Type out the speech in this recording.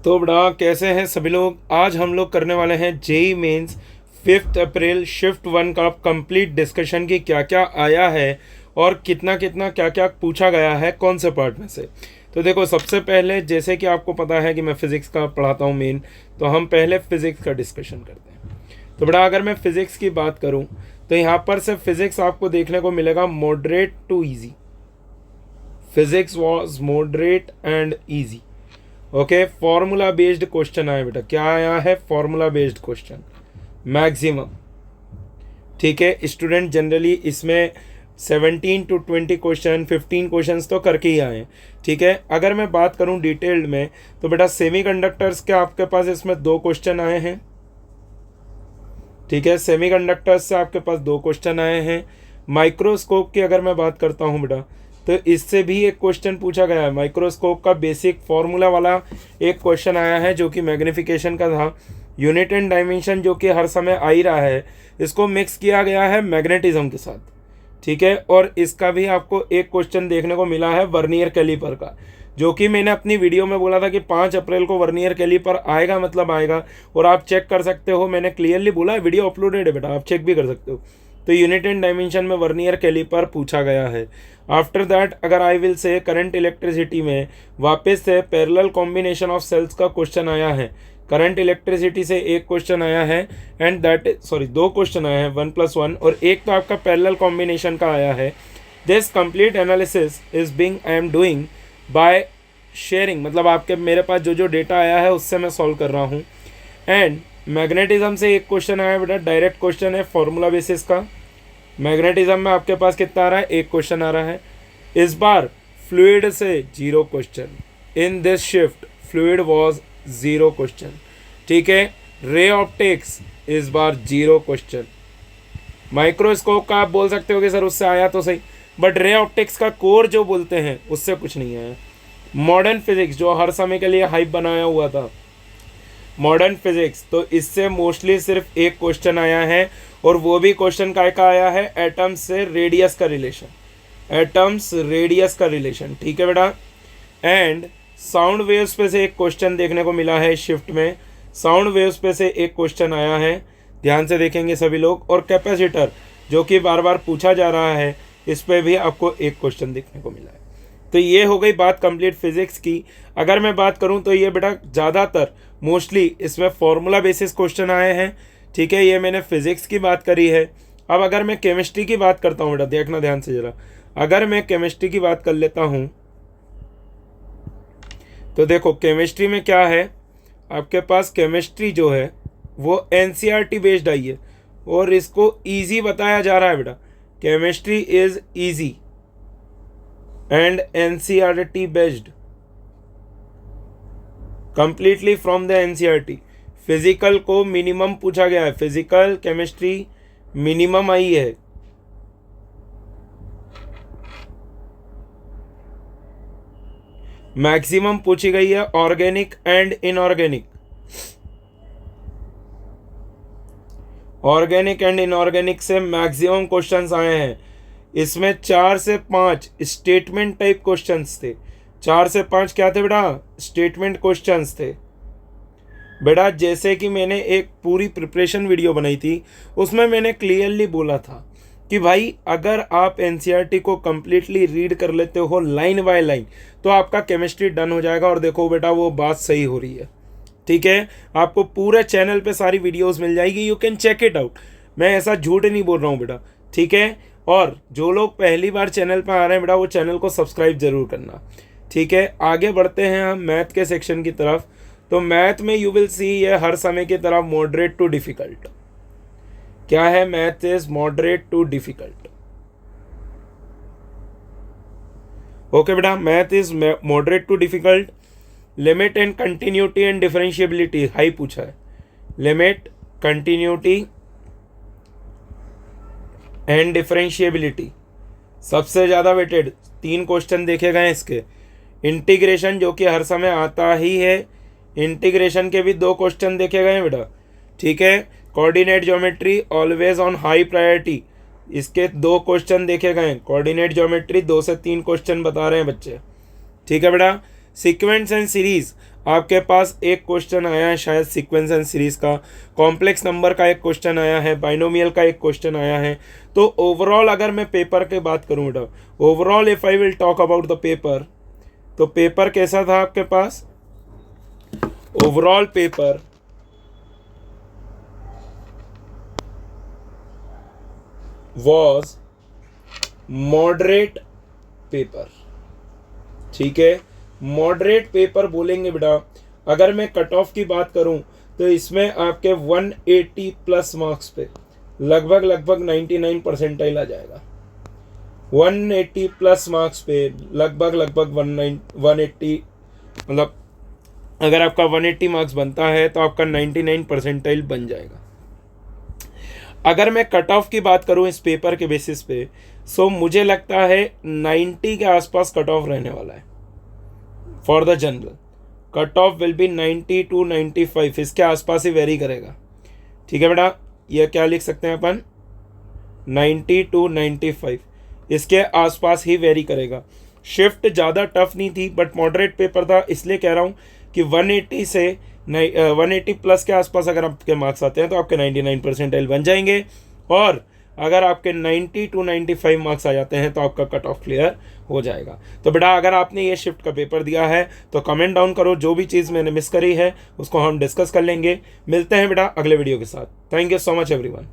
तो बड़ा कैसे हैं सभी लोग। आज हम लोग करने वाले हैं जेई मेंस 5 अप्रैल शिफ्ट 1 का कंप्लीट डिस्कशन की क्या क्या आया है और कितना कितना क्या क्या पूछा गया है कौन से पार्ट में से। तो देखो, सबसे पहले जैसे कि आपको पता है कि मैं फिज़िक्स का पढ़ाता हूँ मेन, तो हम पहले फिज़िक्स का डिस्कशन करते हैं। तो बड़ा अगर मैं फ़िज़िक्स की बात करूँ तो यहाँ पर से फिज़िक्स आपको देखने को मिलेगा moderate to easy. Physics was moderate and easy. Okay, formula based question आया बेटा। क्या आया है? Formula based question maximum. ठीक है, स्टूडेंट जनरली इसमें 17 to 20 क्वेश्चन 15 क्वेश्चंस तो करके ही आए हैं। ठीक है, अगर मैं बात करूं डिटेल्ड में तो बेटा सेमीकंडक्टर्स के आपके पास इसमें 2 क्वेश्चन आए हैं। ठीक है, सेमीकंडक्टर्स से आपके पास 2 क्वेश्चन आए हैं। माइक्रोस्कोप की अगर मैं बात करता हूं बेटा तो इससे भी एक क्वेश्चन पूछा गया है। माइक्रोस्कोप का बेसिक फॉर्मूला वाला एक क्वेश्चन आया है जो कि मैग्नीफिकेशन का था। यूनिट एंड डायमेंशन जो कि हर समय आ ही रहा है, इसको मिक्स किया गया है मैग्नेटिज्म के साथ। ठीक है, और इसका भी आपको एक क्वेश्चन देखने को मिला है वर्नियर कैलीपर का, जो कि मैंने अपनी वीडियो में बोला था कि 5 अप्रैल को वर्नियर कैलीपर आएगा, मतलब आएगा। और आप चेक कर सकते हो, मैंने क्लियरली बोला है, वीडियो अपलोडेड है बेटा, आप चेक भी कर सकते हो। तो यूनिट एंड डायमेंशन में वर्नियर कैलीपर पूछा गया है। आफ्टर दैट अगर I will say current electricity में वापस से पैरेलल कॉम्बिनेशन ऑफ सेल्स का क्वेश्चन आया है। करंट इलेक्ट्रिसिटी से एक क्वेश्चन आया है एंड दैट सॉरी 2 क्वेश्चन आए हैं, 1+1, और एक तो आपका पैरेलल कॉम्बिनेशन का आया है। This complete analysis is being I am doing by sharing, मतलब आपके मेरे पास जो जो डेटा आया है उससे मैं सॉल्व कर रहा हूँ। एंड मैग्नेटिज्म से एक क्वेश्चन आया बेटा, डायरेक्ट क्वेश्चन है फॉर्मूला बेसिस का। मैग्नेटिज्म में आपके पास कितना आ रहा है? एक क्वेश्चन आ रहा है। इस बार फ्लूइड से 0 question. In this shift fluid was 0 question. ठीक है, रे ऑप्टिक्स इस बार 0 क्वेश्चन। माइक्रोस्कोप का आप बोल सकते हो कि सर उससे आया तो सही, बट रे ऑप्टिक्स का कोर जो बोलते हैं उससे कुछ नहीं आया। मॉडर्न फिजिक्स जो हर समय के लिए हाइप बनाया हुआ था, मॉडर्न फिजिक्स, तो इससे मोस्टली सिर्फ एक क्वेश्चन आया है, और वो भी क्वेश्चन का आया है एटम्स से रेडियस का रिलेशन। एटम्स रेडियस का रिलेशन। ठीक है बेटा। एंड साउंड वेव्स पे से एक क्वेश्चन देखने को मिला है शिफ्ट में। साउंड वेव्स पे से एक क्वेश्चन आया है, ध्यान से देखेंगे सभी लोग। और कैपेसिटर जो कि बार बार पूछा जा रहा है, इस पे भी आपको एक क्वेश्चन देखने को मिला है। तो ये हो गई बात कंप्लीट फिजिक्स की। अगर मैं बात करूं तो ये बेटा ज़्यादातर मोस्टली इसमें फॉर्मूला बेसिस क्वेश्चन आए हैं। ठीक है, ये मैंने फिजिक्स की बात करी है। अब अगर मैं केमिस्ट्री की बात करता हूँ बेटा, देखना ध्यान से ज़रा। अगर मैं केमिस्ट्री की बात कर लेता हूँ तो देखो केमिस्ट्री में क्या है, आपके पास केमिस्ट्री जो है वो एनसीईआरटी बेस्ड आई है और इसको इजी बताया जा रहा है बेटा। Chemistry is easy and NCERT based completely from the NCERT. Physical को मिनिमम पूछा गया है, फिजिकल केमिस्ट्री मिनिमम आई है। मैक्सिमम पूछी गई है organic and inorganic. Organic and inorganic से मैक्सिमम क्वेश्चंस आए हैं। इसमें 4 से 5 स्टेटमेंट टाइप क्वेश्चंस थे। 4 से 5 क्या थे बेटा? स्टेटमेंट क्वेश्चंस थे बेटा। जैसे कि मैंने एक पूरी प्रिपरेशन वीडियो बनाई थी, उसमें मैंने क्लियरली बोला था कि भाई अगर आप एनसीईआरटी को कम्प्लीटली रीड कर लेते हो लाइन बाय लाइन तो आपका केमिस्ट्री डन हो जाएगा। और देखो बेटा, वो बात सही हो रही है। ठीक है, आपको पूरे चैनल पे सारी वीडियोस मिल जाएगी, you can check it out. मैं ऐसा झूठ नहीं बोल रहा हूँ बेटा। ठीक है, और जो लोग पहली बार चैनल पर आ रहे हैं बेटा, वो चैनल को सब्सक्राइब जरूर करना। ठीक है, आगे बढ़ते हैं हम मैथ के सेक्शन की तरफ। तो मैथ में यू विल सी ये हर समय की तरफ मॉडरेट टू डिफिकल्ट। क्या है? Math is moderate to difficult. Okay बेटा, math is moderate to difficult. Limit and continuity and differentiability high पूछा है। लिमिट, कंटिन्यूटी एंड डिफरेंशिएबिलिटी सबसे ज़्यादा वेटेड 3 क्वेश्चन देखे गए इसके। इंटीग्रेशन जो कि हर समय आता ही है, इंटीग्रेशन के भी 2 क्वेश्चन देखे गए हैं बेटा। ठीक है, coordinate geometry always on high priority, इसके 2 क्वेश्चन देखे गए हैं। कोऑर्डिनेट ज्योमेट्री 2 से 3 क्वेश्चन बता रहे हैं बच्चे। ठीक है बेटा। सीक्वेंस एंड सीरीज आपके पास एक क्वेश्चन आया है शायद सीक्वेंस एंड सीरीज का, कॉम्प्लेक्स नंबर का एक क्वेश्चन आया है, बाइनोमियल का एक क्वेश्चन आया है। तो ओवरऑल अगर मैं पेपर की बात करूँ बेटा, overall if I will talk about the paper, तो पेपर कैसा था आपके पास? Overall paper was moderate paper. ठीक है, मॉडरेट पेपर बोलेंगे बेटा। अगर मैं कट ऑफ की बात करूं तो इसमें आपके 180 प्लस मार्क्स पे लगभग 99 परसेंटाइल आ जाएगा। 180 प्लस मार्क्स पे लगभग 180, मतलब अगर आपका 180 मार्क्स बनता है तो आपका 99 परसेंटाइल बन जाएगा। अगर मैं कट ऑफ की बात करूं इस पेपर के बेसिस पे, सो मुझे लगता है 90 के आसपास कट ऑफ रहने वाला है for the general. Cut off will be 90 to 95, इसके आसपास ही वेरी करेगा। ठीक है बेटा, ये क्या लिख सकते हैं अपन? 90 to 95 इसके आसपास ही वेरी करेगा। शिफ्ट ज़्यादा टफ नहीं थी बट मॉडरेट पेपर था, इसलिए कह रहा हूँ कि 180 से 180 प्लस के आसपास अगर आपके मार्क्स आते हैं तो आपके 99 परसेंटाइल बन जाएंगे, और अगर आपके 90 to 95 मार्क्स आ जाते हैं तो आपका कट ऑफ क्लियर हो जाएगा। तो बेटा अगर आपने ये शिफ्ट का पेपर दिया है तो कमेंट डाउन करो, जो भी चीज़ मैंने मिस करी है उसको हम डिस्कस कर लेंगे। मिलते हैं बेटा अगले वीडियो के साथ। Thank you so much everyone.